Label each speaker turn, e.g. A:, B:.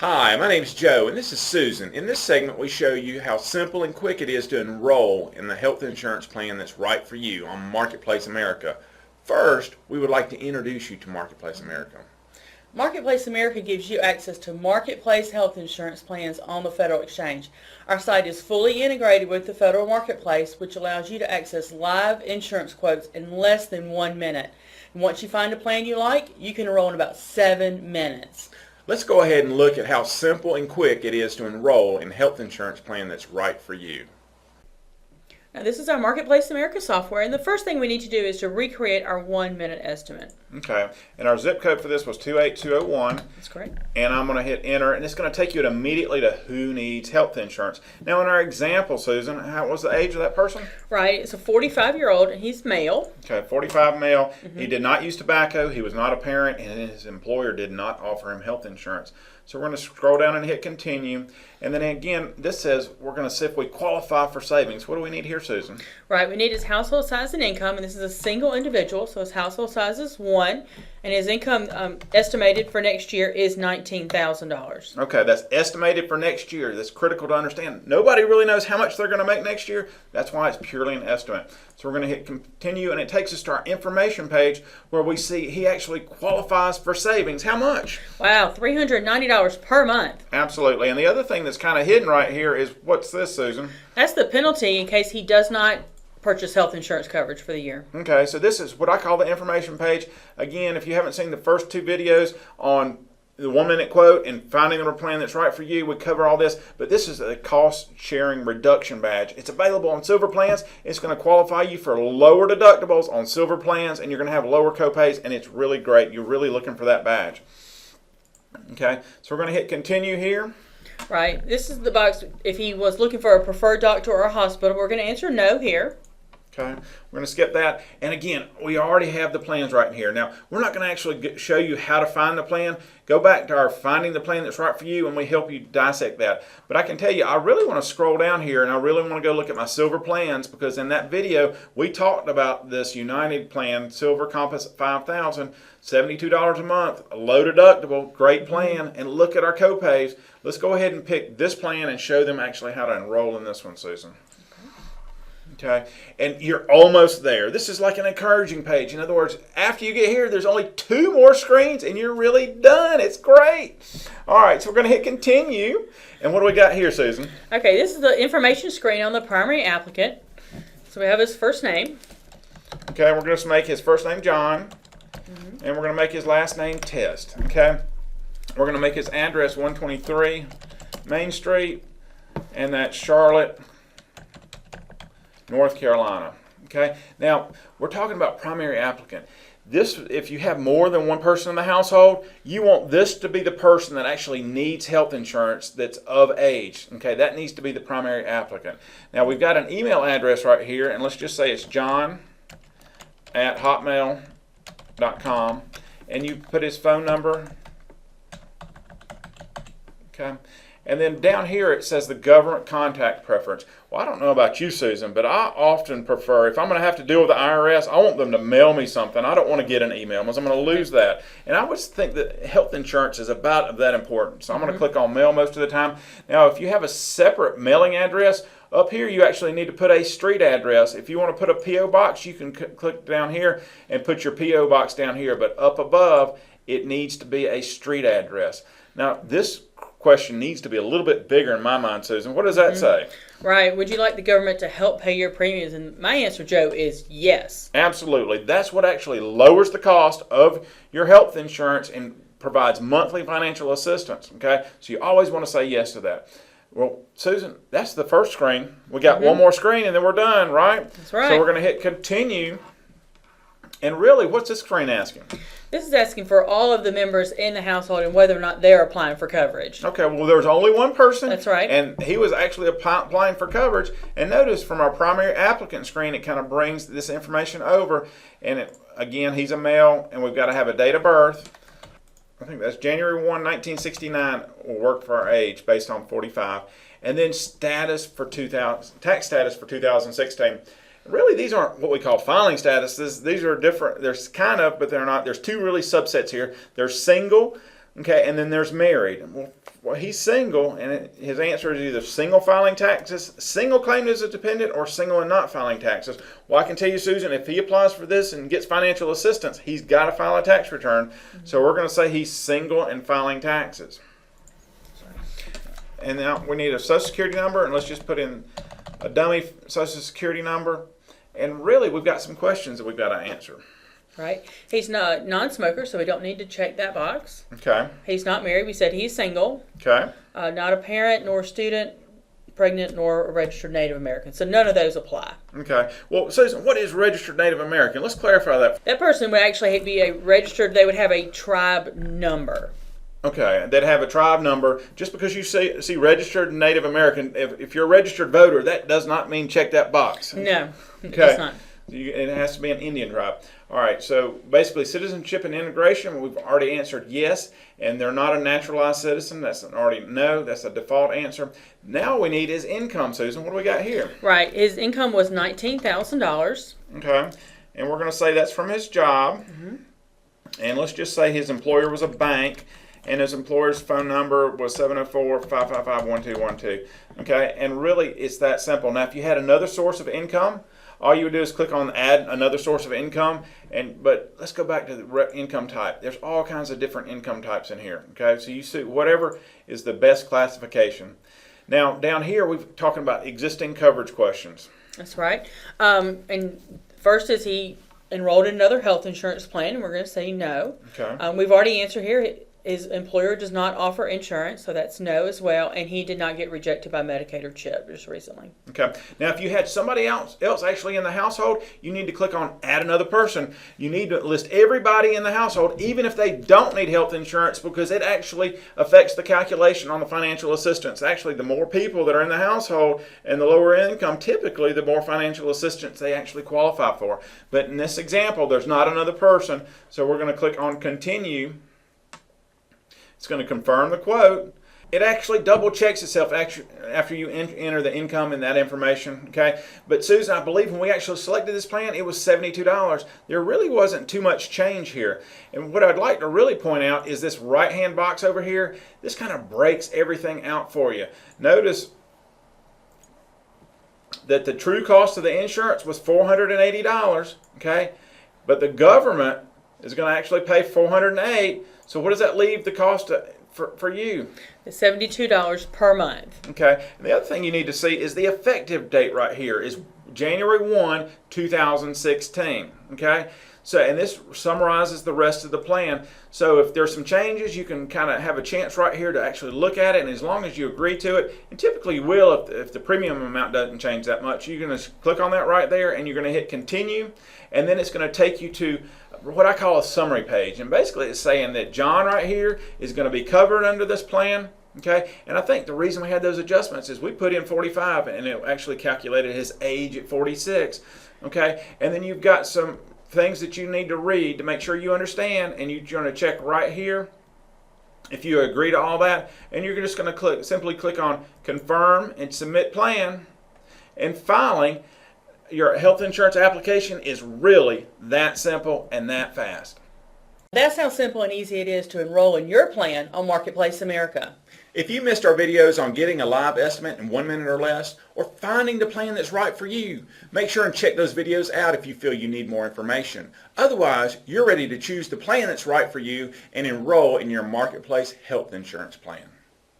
A: Hi, my name is Joe and this is Susan. In this segment we show you how simple and quick it is to enroll in the health insurance plan that's right for you on Marketplace America. First, we would like to introduce you to Marketplace America.
B: Marketplace America gives you access to marketplace health insurance plans on the Federal Exchange. Our site is fully integrated with the Federal Marketplace, which allows you to access live insurance quotes in less than 1 minute. And once you find a plan you like, you can enroll in about 7 minutes.
A: Let's go ahead and look at how simple and quick it is to enroll in a health insurance plan that's right for you.
B: Now this is our Marketplace America software, and the first thing we need to do is to recreate our 1 minute estimate.
C: Okay, and our zip code for this was 28201.
B: That's correct.
C: And I'm going to hit enter, and it's going to take you immediately to who needs health insurance. Now in our example, Susan, what was the age of that person?
B: Right, it's a 45-year-old, and he's male.
C: Okay, 45 male. He did not use tobacco, he was not a parent, and his employer did not offer him health insurance. So we're going to scroll down and hit continue. And then again, this says we're going to see if we qualify for savings. What do we need here, Susan?
B: Right, we need his household size and income, and this is a single individual, so his household size is 1, and his income estimated for next year is $19,000.
C: Okay, that's estimated for next year. That's critical to understand. Nobody really knows how much they're going to make next year. That's why it's purely an estimate. So we're going to hit continue, and it takes us to our information page where we see he actually qualifies for savings. How much?
B: Wow, $390 per month.
C: Absolutely. And the other thing that's kind of hidden right here is, what's this, Susan?
B: That's the penalty in case he does not purchase health insurance coverage for the year.
C: Okay, so this is what I call the information page. Again, if you haven't seen the first 2 videos on the 1 minute quote and finding the plan that's right for you, we cover all this, but this is a cost sharing reduction badge. It's available on silver plans. It's going to qualify you for lower deductibles on silver plans, and you're going to have lower copays, and it's really great. You're really looking for that badge. Okay, so we're going to hit continue here.
B: Right, this is the box if he was looking for a preferred doctor or a hospital. We're going to answer no here.
C: Okay, we're going to skip that. And again, we already have the plans right in here. Now, we're not going to actually show you how to find the plan. Go back to our finding the plan that's right for you, and we help you dissect that. But I can tell you, I really want to scroll down here, and I really want to go look at my silver plans, because in that video, we talked about this United plan, Silver Compass 5000, $72 a month, a low deductible, great plan, and look at our copays. Let's go ahead and pick this plan and show them actually how to enroll in this one, Susan. Okay, and you're almost there. This is like an encouraging page. In other words, after you get here, there's only 2 more screens and you're really done. It's great. All right, so we're going to hit continue. And what do we got here, Susan?
B: Okay, this is the information screen on the primary applicant. So we have his first name.
C: Okay, we're going to make his first name John. And we're going to make his last name Test. Okay, we're going to make his address 123 Main Street, and that's Charlotte, North Carolina. Okay, now we're talking about primary applicant. This, if you have more than one person in the household, you want this to be the person that actually needs health insurance that's of age. Okay, that needs to be the primary applicant. Now we've got an email address right here, and let's just say it's john@hotmail.com, and you put his phone number. Okay. And then down here it says the government contact preference. Well, I don't know about you, Susan, but I often prefer, if I'm going to have to deal with the IRS, I want them to mail me something. I don't want to get an email because I'm going to lose that. And I would think that health insurance is about that important. So I'm going to click on mail most of the time. Now, if you have a separate mailing address, up here you actually need to put a street address. If you want to put a P.O. box, you can click down here and put your P.O. box down here. But up above, it needs to be a street address. Now, this question needs to be a little bit bigger in my mind, Susan. What does that say?
B: Right. Would you like the government to help pay your premiums? And my answer, Joe, is yes.
C: Absolutely. That's what actually lowers the cost of your health insurance and provides monthly financial assistance. Okay? So you always want to say yes to that. Well, Susan, that's the first screen. We got one more screen and then we're done, right?
B: That's right.
C: So we're going to hit continue. And really, what's this screen asking?
B: This is asking for all of the members in the household and whether or not they're applying for coverage.
C: Okay, well, there's only one person.
B: That's right.
C: And he was actually applying for coverage. And notice from our primary applicant screen, it kind of brings this information over. And again, he's a male, and we've got to have a date of birth. I think that's January 1, 1969 will work for our age based on 45. And then status for tax status for 2016. Really, these aren't what we call filing statuses. These are different. There's kind of, but they're not. There's 2 really subsets here. There's single, Okay, and then there's married. Well, he's single, and his answer is either single filing taxes, single claimed as a dependent, or single and not filing taxes. Well, I can tell you, Susan, if he applies for this and gets financial assistance, he's got to file a tax return. So we're going to say he's single and filing taxes. And now we need a Social Security number, and let's just put in a dummy Social Security number. And really, we've got some questions that we've got to answer.
B: Right. He's not non-smoker, so we don't need to check that box.
C: Okay.
B: He's not married. We said he's single.
C: Okay.
B: Not a parent, nor a student, pregnant, nor a registered Native American. So none of those apply.
C: Okay. Well, Susan, what is registered Native American? Let's clarify that.
B: That person would actually be a registered, they would have a tribe number.
C: Okay, they'd have a tribe number. Just because you see registered Native American, if you're a registered voter, that does not mean check that box.
B: No, it
C: Okay.
B: does not.
C: It has to be an Indian tribe. All right, so basically citizenship and integration, we've already answered yes, and they're not a naturalized citizen. That's an already no. That's a default answer. Now we need his income, Susan. What do we got here?
B: Right. His income was $19,000.
C: Okay, and we're going to say that's from his job. And let's just say his employer was a bank, and his employer's phone number was 704-555-1212. Okay, and really it's that simple. Now, if you had another source of income, all you would do is click on add another source of income, but let's go back to the income type. There's all kinds of different income types in here. Okay, so you see whatever is the best classification. Now down here we're talking about existing coverage questions.
B: That's right. And first is he enrolled in another health insurance plan, and we're going to say no.
C: Okay.
B: We've already answered here. His employer does not offer insurance, so that's no as well. And he did not get rejected by Medicaid or CHIP just recently.
C: Okay. Now, if you had somebody else actually in the household, you need to click on add another person. You need to list everybody in the household, even if they don't need health insurance, because it actually affects the calculation on the financial assistance. Actually, the more people that are in the household and the lower income, typically the more financial assistance they actually qualify for. But in this example, there's not another person, so we're going to click on continue. It's going to confirm the quote. It actually double checks itself after you enter the income and that information. Okay, but Susan, I believe when we actually selected this plan, it was $72. There really wasn't too much change here. And what I'd like to really point out is this right-hand box over here. This kind of breaks everything out for you. Notice that the true cost of the insurance was $480. Okay, but the government is going to actually pay $408. So what does that leave the cost for you?
B: It's $72 per month.
C: Okay. And the other thing you need to see is the effective date right here is January 1, 2016. Okay. So, and this summarizes the rest of the plan. So if there's some changes, you can kind of have a chance right here to actually look at it. And as long as you agree to it, and typically you will if the premium amount doesn't change that much, you're going to click on that right there and you're going to hit continue. And then it's going to take you to what I call a summary page. And basically it's saying that John right here is going to be covered under this plan. Okay, and I think the reason we had those adjustments is we put in 45 and it actually calculated his age at 46. Okay, and then you've got some things that you need to read to make sure you understand, and you're going to check right here if you agree to all that, and you're just going to simply click on confirm and submit plan. And filing your health insurance application is really that simple and that fast.
B: That's how simple and easy it is to enroll in your plan on Marketplace America.
A: If you missed our videos on getting a live estimate in 1 minute or less, or finding the plan that's right for you, make sure and check those videos out if you feel you need more information. Otherwise, you're ready to choose the plan that's right for you and enroll in your Marketplace health insurance plan.